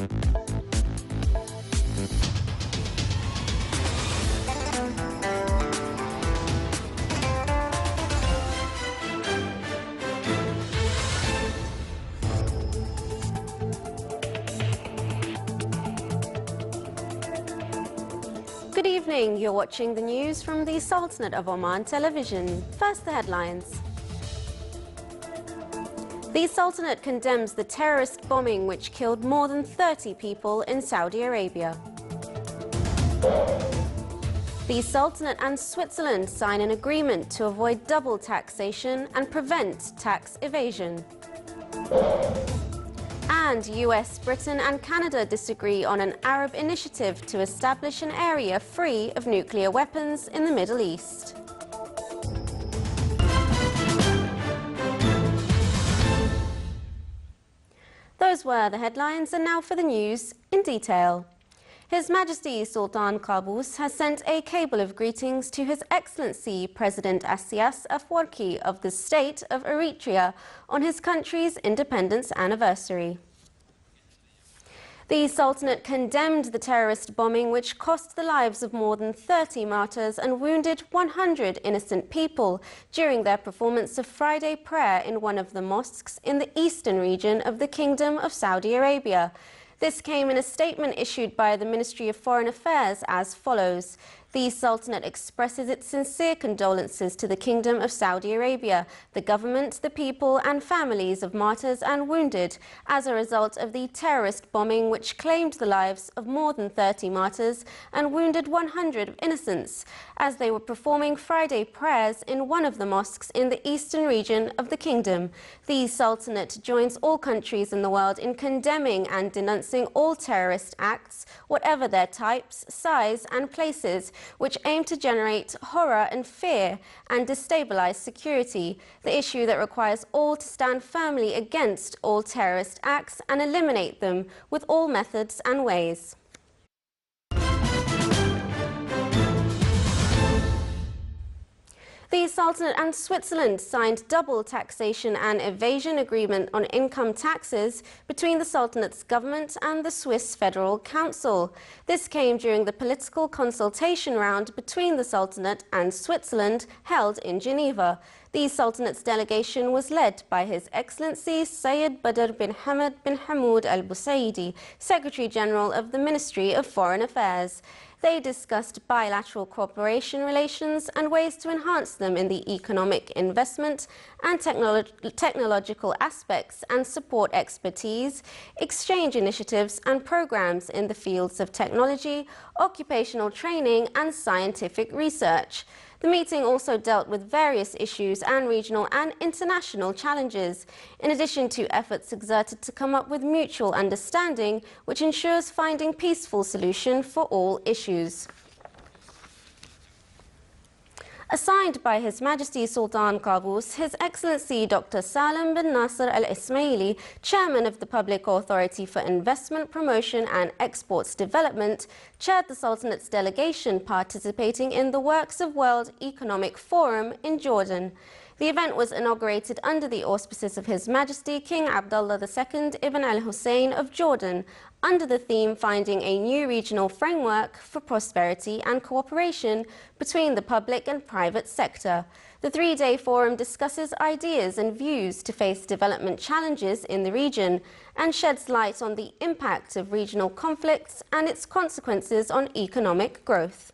Good evening, you're watching the news from the Sultanate of Oman television. First, the headlines. The Sultanate condemns the terrorist bombing which killed more than 30 people in Saudi Arabia. The Sultanate and Switzerland sign an agreement to avoid double taxation and prevent tax evasion. And US, Britain and Canada disagree on an Arab initiative to establish an area free of nuclear weapons in the Middle East. Those were the headlines, and now for the news in detail. His Majesty Sultan Qaboos has sent a cable of greetings to His Excellency President Asias Afwerki of the State of Eritrea on his country's independence anniversary. The Sultanate condemned the terrorist bombing which cost the lives of more than 30 martyrs and wounded 100 innocent people during their performance of Friday prayer in one of the mosques in the eastern region of the Kingdom of Saudi Arabia. This came in a statement issued by the Ministry of Foreign Affairs as follows. The Sultanate expresses its sincere condolences to the Kingdom of Saudi Arabia, the government, the people and families of martyrs and wounded as a result of the terrorist bombing which claimed the lives of more than 30 martyrs and wounded 100 of innocents as they were performing Friday prayers in one of the mosques in the eastern region of the Kingdom. The Sultanate joins all countries in the world in condemning and denouncing all terrorist acts, whatever their types, size and places, which aim to generate horror and fear and destabilize security, the issue that requires all to stand firmly against all terrorist acts and eliminate them with all methods and ways. The Sultanate and Switzerland signed double taxation and evasion agreement on income taxes between the Sultanate's government and the Swiss Federal Council. This came during the political consultation round between the Sultanate and Switzerland held in Geneva. The Sultanate's delegation was led by His Excellency Sayyid Badr bin Hamad bin Hamoud al-Busaidi, Secretary General of the Ministry of Foreign Affairs. They discussed bilateral cooperation relations and ways to enhance them in the economic, investment and technological aspects and support expertise, exchange initiatives and programs in the fields of technology, occupational training and scientific research. The meeting also dealt with various issues and regional and international challenges, in addition to efforts exerted to come up with mutual understanding, which ensures finding peaceful solution for all issues. Assigned by His Majesty Sultan Qaboos, His Excellency Dr. Salim bin Nasser Al-Ismaili, Chairman of the Public Authority for Investment Promotion and Exports Development, chaired the Sultanate's delegation participating in the Works of World Economic Forum in Jordan. The event was inaugurated under the auspices of His Majesty King Abdullah II Ibn al-Hussein of Jordan, under the theme Finding a New Regional Framework for Prosperity and Cooperation between the Public and Private Sector. The three-day forum discusses ideas and views to face development challenges in the region and sheds light on the impact of regional conflicts and its consequences on economic growth.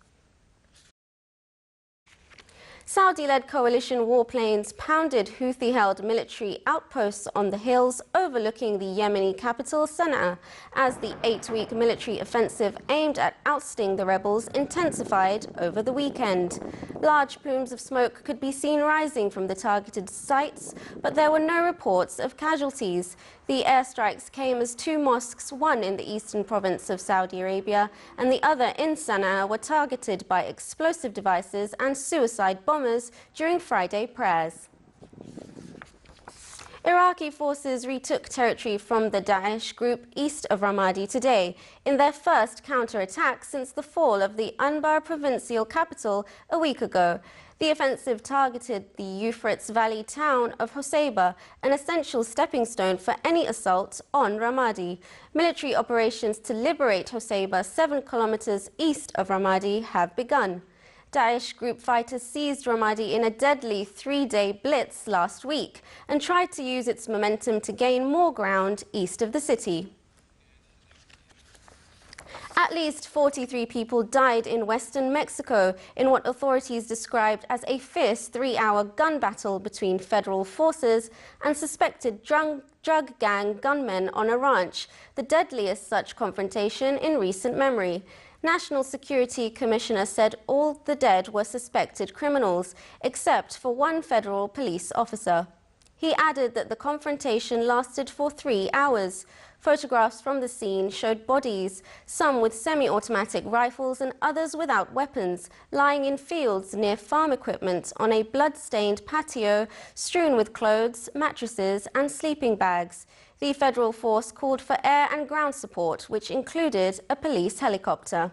Saudi-led coalition warplanes pounded Houthi-held military outposts on the hills overlooking the Yemeni capital Sana'a as the 8-week military offensive aimed at ousting the rebels intensified over the weekend. Large plumes of smoke could be seen rising from the targeted sites, but there were no reports of casualties. The airstrikes came as two mosques, one in the eastern province of Saudi Arabia and the other in Sana'a, were targeted by explosive devices and suicide bombers during Friday prayers. Iraqi forces retook territory from the Daesh group east of Ramadi today in their first counterattack since the fall of the Anbar provincial capital a week ago. The offensive targeted the Euphrates Valley town of Hoseiba, an essential stepping stone for any assault on Ramadi. Military operations to liberate Hoseiba, 7 kilometers east of Ramadi, have begun. Daesh group fighters seized Ramadi in a deadly 3-day blitz last week and tried to use its momentum to gain more ground east of the city. At least 43 people died in western Mexico in what authorities described as a fierce 3-hour gun battle between federal forces and suspected drug gang gunmen on a ranch, the deadliest such confrontation in recent memory. National Security Commissioner said all the dead were suspected criminals, except for one federal police officer. He added that the confrontation lasted for 3 hours. Photographs from the scene showed bodies, some with semi-automatic rifles and others without weapons, lying in fields near farm equipment on a blood-stained patio strewn with clothes, mattresses and sleeping bags. The federal force called for air and ground support, which included a police helicopter.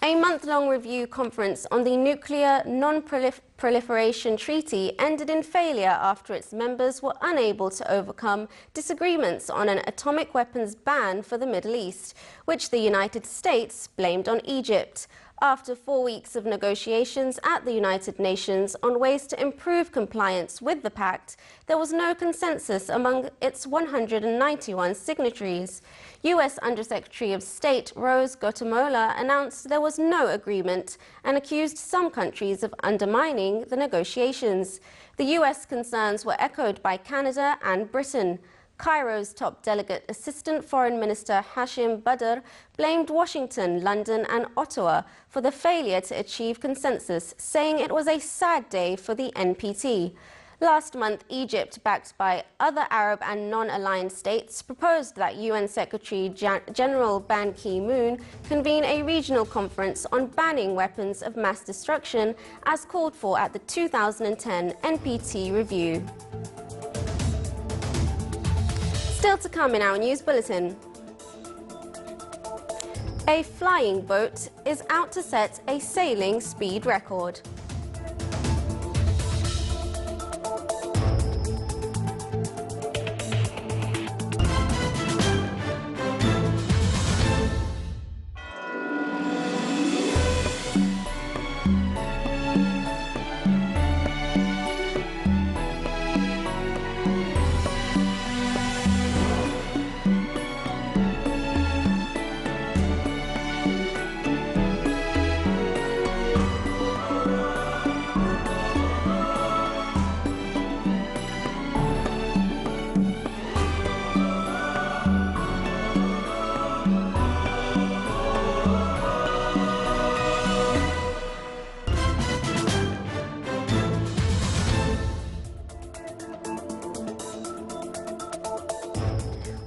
A month-long review conference on the Nuclear Non-Proliferation Treaty ended in failure after its members were unable to overcome disagreements on an atomic weapons ban for the Middle East, which the United States blamed on Egypt. After 4 weeks of negotiations at the United Nations on ways to improve compliance with the pact, there was no consensus among its 191 signatories. U.S. Undersecretary of State Rose Gottemoeller announced there was no agreement and accused some countries of undermining the negotiations. The U.S. concerns were echoed by Canada and Britain. Cairo's top delegate, Assistant Foreign Minister Hashim Badr, blamed Washington, London and Ottawa for the failure to achieve consensus, saying it was a sad day for the NPT. Last month, Egypt, backed by other Arab and non-aligned states, proposed that UN Secretary General Ban Ki-moon convene a regional conference on banning weapons of mass destruction, as called for at the 2010 NPT review. Still to come in our news bulletin. A flying boat is out to set a sailing speed record.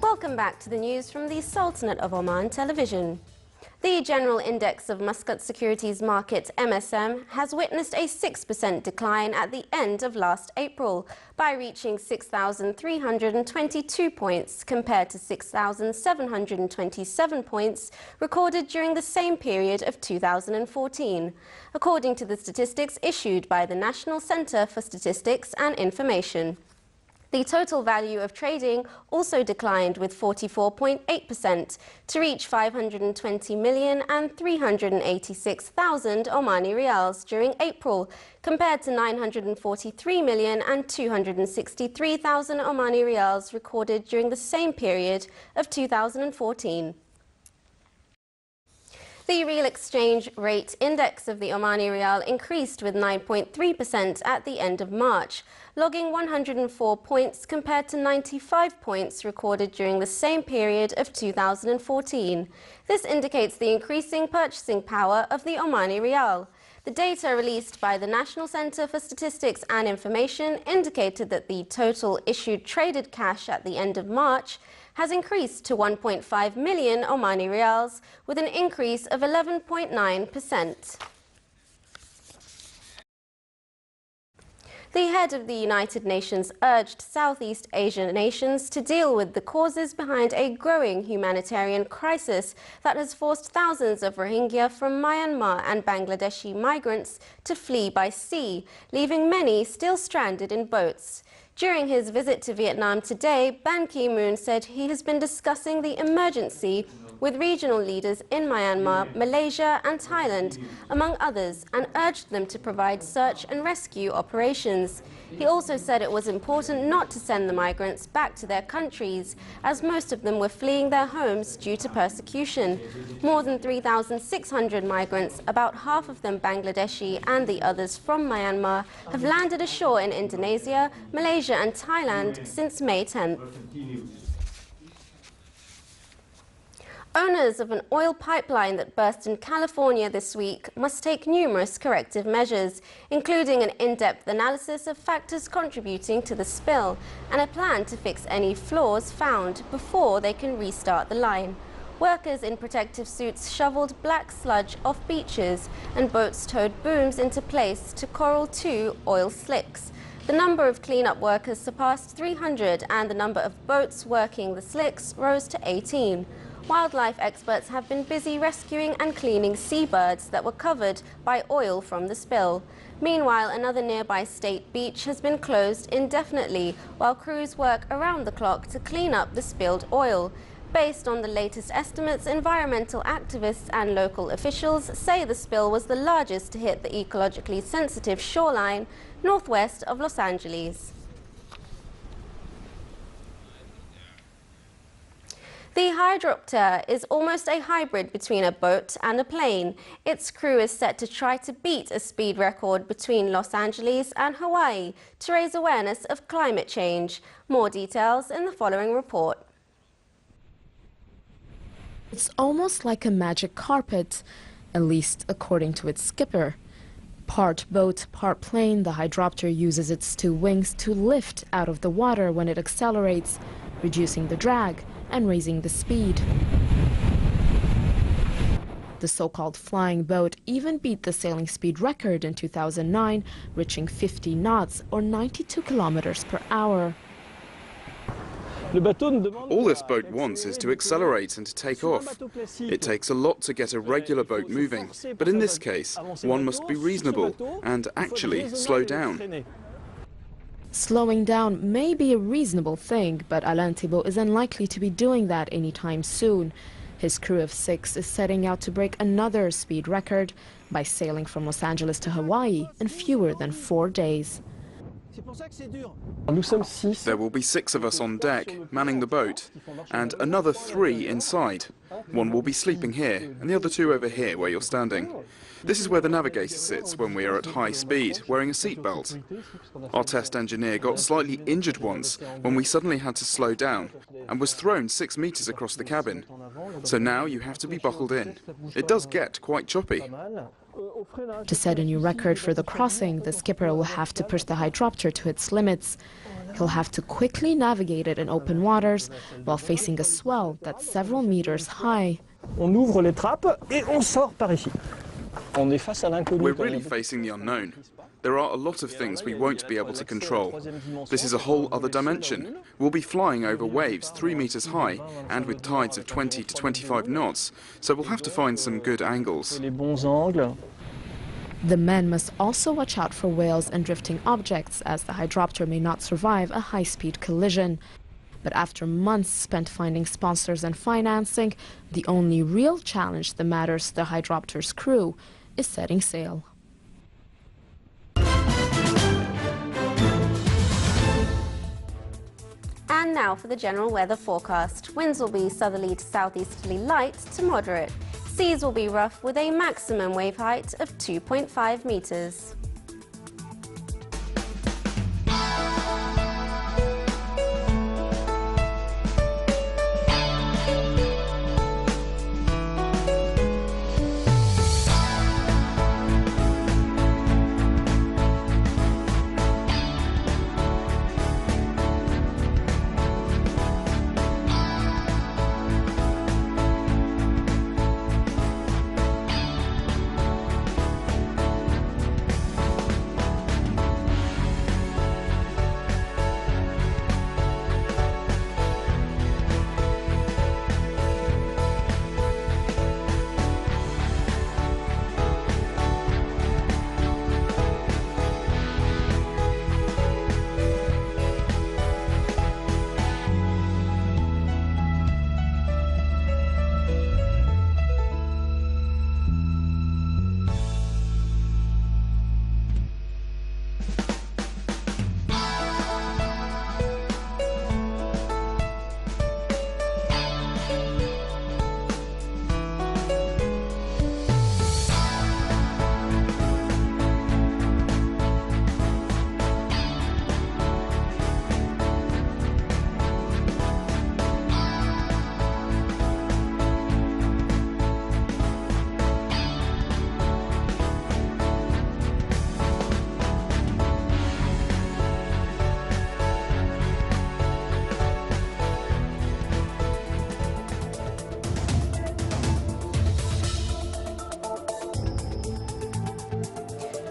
Welcome back to the news from the Sultanate of Oman television. The General Index of Muscat Securities Market, MSM, has witnessed a 6% decline at the end of last April by reaching 6,322 points compared to 6,727 points recorded during the same period of 2014, according to the statistics issued by the National Centre for Statistics and Information. The total value of trading also declined with 44.8% to reach 520,386,000 Omani Riyals during April, compared to 943,263,000 Omani Riyals recorded during the same period of 2014. The real exchange rate index of the Omani Riyal increased with 9.3% at the end of March, logging 104 points compared to 95 points recorded during the same period of 2014. This indicates the increasing purchasing power of the Omani Riyal. The data released by the National Centre for Statistics and Information indicated that the total issued traded cash at the end of March has increased to 1.5 million Omani Riyals, with an increase of 11.9%. The head of the United Nations urged Southeast Asian nations to deal with the causes behind a growing humanitarian crisis that has forced thousands of Rohingya from Myanmar and Bangladeshi migrants to flee by sea, leaving many still stranded in boats. During his visit to Vietnam today, Ban Ki-moon said he has been discussing the emergency with regional leaders in Myanmar, Malaysia and Thailand, among others, and urged them to provide search and rescue operations. He also said it was important not to send the migrants back to their countries, as most of them were fleeing their homes due to persecution. More than 3,600 migrants, about half of them Bangladeshi and the others from Myanmar, have landed ashore in Indonesia, Malaysia and Thailand since May 10th. Owners of an oil pipeline that burst in California this week must take numerous corrective measures, including an in-depth analysis of factors contributing to the spill and a plan to fix any flaws found before they can restart the line. Workers in protective suits shoveled black sludge off beaches and boats towed booms into place to coral 2 oil slicks. The number of cleanup workers surpassed 300 and the number of boats working the slicks rose to 18. Wildlife experts have been busy rescuing and cleaning seabirds that were covered by oil from the spill. Meanwhile, another nearby state beach has been closed indefinitely while crews work around the clock to clean up the spilled oil. Based on the latest estimates, environmental activists and local officials say the spill was the largest to hit the ecologically sensitive shoreline northwest of Los Angeles. The Hydrometer is almost a hybrid between a boat and a plane. Its crew is set to try to beat a speed record between Los Angeles and Hawaii to raise awareness of climate change. More details in the following report. It's almost like a magic carpet, at least according to its skipper. Part boat, part plane, the Hydrometer uses its 2 wings to lift out of the water when it accelerates, reducing the drag and raising the speed. The so-called flying boat even beat the sailing speed record in 2009, reaching 50 knots or 92 kilometers per hour. All this boat wants is to accelerate and to take off. It takes a lot to get a regular boat moving, but in this case, one must be reasonable and actually slow down. Slowing down may be a reasonable thing, but Alain Thibault is unlikely to be doing that anytime soon. His crew of 6 is setting out to break another speed record by sailing from Los Angeles to Hawaii in fewer than 4 days. There will be 6 of us on deck, manning the boat, and another 3 inside. One will be sleeping here, and the other 2 over here where you're standing. This is where the navigator sits when we are at high speed, wearing a seatbelt. Our test engineer got slightly injured once when we suddenly had to slow down and was thrown 6 meters across the cabin. So now you have to be buckled in. It does get quite choppy. To set a new record for the crossing, the skipper will have to push the Hydrometer to its limits. He'll have to quickly navigate it in open waters while facing a swell that's several meters high. On ouvre les trappes et on sort par ici. We're really facing the unknown. There are a lot of things we won't be able to control. This is a whole other dimension. We'll be flying over waves 3 meters high and with tides of 20 to 25 knots, so we'll have to find some good angles. The men must also watch out for whales and drifting objects, as the Hydrometer may not survive a high-speed collision. But after months spent finding sponsors and financing, the only real challenge that matters to the Hydrometer's crew is setting sail. And now for the general weather forecast. Winds will be southerly to southeasterly light to moderate. Seas will be rough with a maximum wave height of 2.5 meters.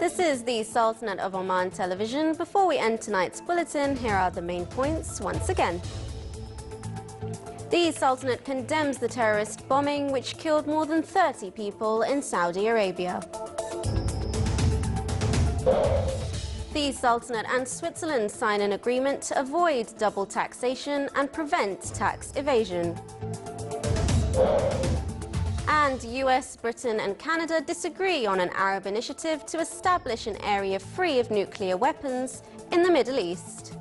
This is the Sultanate of Oman television. Before we end tonight's bulletin, here are the main points once again. The Sultanate condemns the terrorist bombing which killed more than 30 people in Saudi Arabia. The Sultanate and Switzerland sign an agreement to avoid double taxation and prevent tax evasion. And US, Britain and Canada disagree on an Arab initiative to establish an area free of nuclear weapons in the Middle East.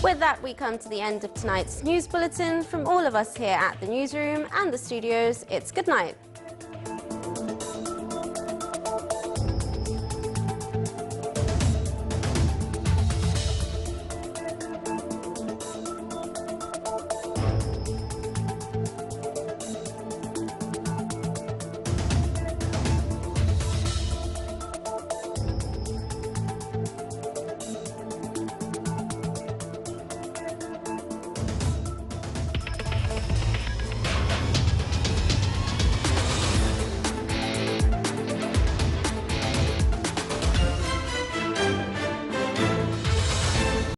With that, we come to the end of tonight's news bulletin. From all of us here at the newsroom and the studios, it's good night.